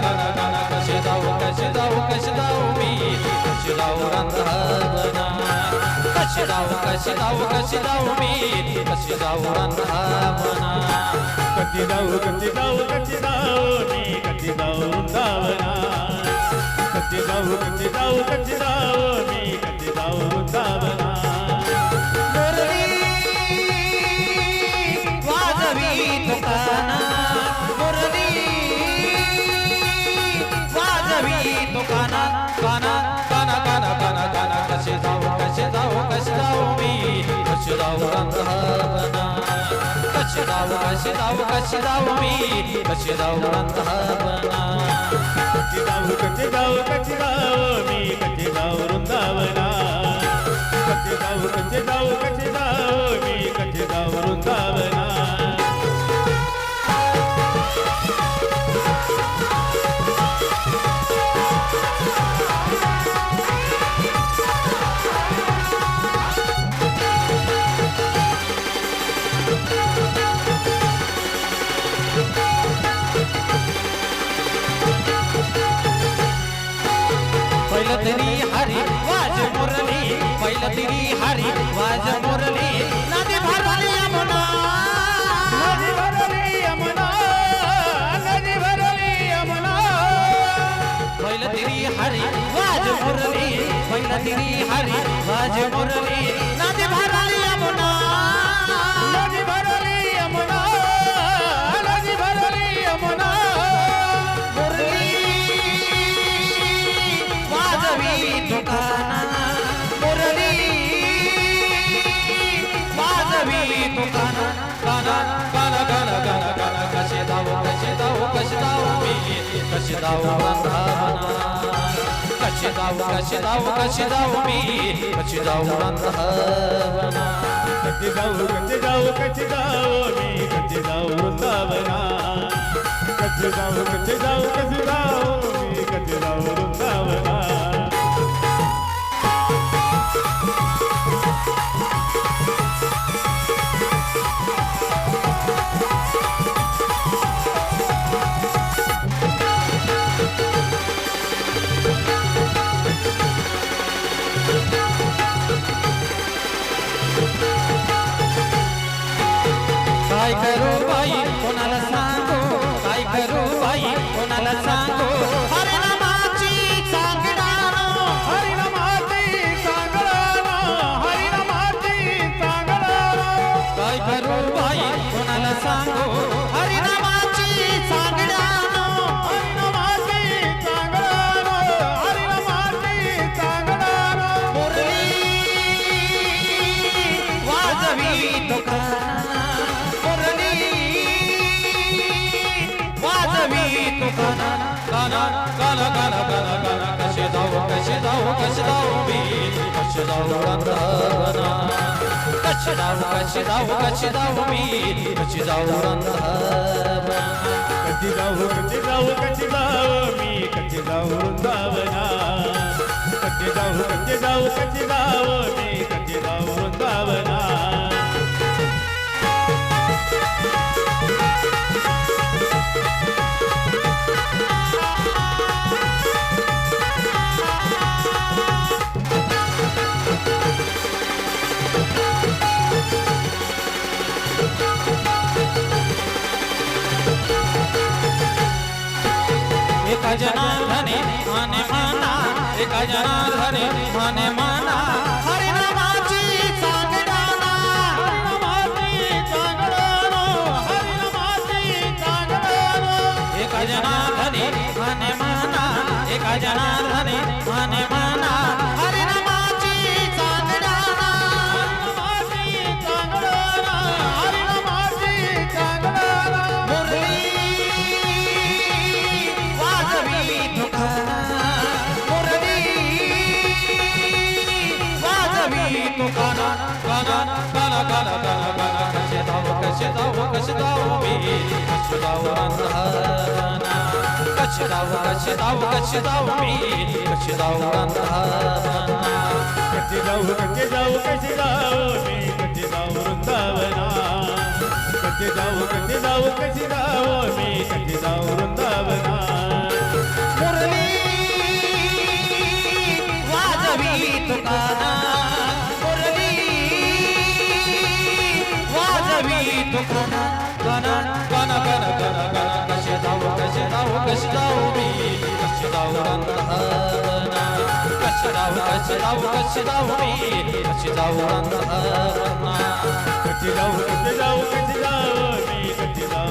कन कशी जाऊ मी कशी जाऊ रंधावना कशी जाऊ मी कशी जाऊ रंधावना कशी जाऊ मी कशी जाऊ वृंदावना कशी जाऊ मी कशी जाऊ वृंदावना मुरली वाजवी तो काना काना काना काना काना काना कशी जाऊ मी कशी जाऊ रंधावना कशी जाऊ मी कशी जाऊ रंधावना कशी जाऊ मी कशी जाऊ वृंदावना कशी जाऊ मी कशी जाऊ वृंदावना तरी हरी वाज मुरली पहिलं तरी हरी वाज मुरली नदी भरली यमुना पहिलं तरी हरी वाज मुरली पहिलं तरी हरी वाज मुरली नदी भरली यमुना कशी जाऊ रंधावना कशी जाऊ मी कशी जाऊ रंधावना कशी जाऊ मी कशी जाऊ वृंदावना कशी जाऊ मी कशी जाऊ वृंदावना काय करू बाई कोणाला सांगू काय करू बाई कोणाला सांगू हरिनामाची सांगणारो काय करू बाई कोणाला सांगू हरिनामाची सांगणारो मुरली वाजवी तो काना काना काना काना काना काना कशी जाऊ मी कशी जाऊ रंधावना कशी जाऊ मी कशी जाऊ रंधावना कशी जाऊ मी कशी जाऊ वृंदावना कशी जाऊ मी कशी जाऊ वृंदावना एका जनार्दने माने माना एका जनार्दने माने माना हरिनामाची सांगणारा एका जनार्दने माने माना एका जनार्दने माने माना हरिनामाची सांगणारा मुरली वाजवी तो काना काना काना काना काना काना कशी जाऊ मी कशी जाऊ रंधावना कशी जाऊ मी कशी जाऊ रंधावना कशी जाऊ मी कशी जाऊ वृंदावना कशी जाऊ मी कशी जाऊ वृंदावना कशी जाऊ मी कशी जाऊ रंगवना कशी जाऊ कशी जाऊ कशी जाऊ मी कशी जाऊ रंगवना कच्ची जाऊ कच्ची जाऊ कच्ची जाऊ मी कच्ची जाऊ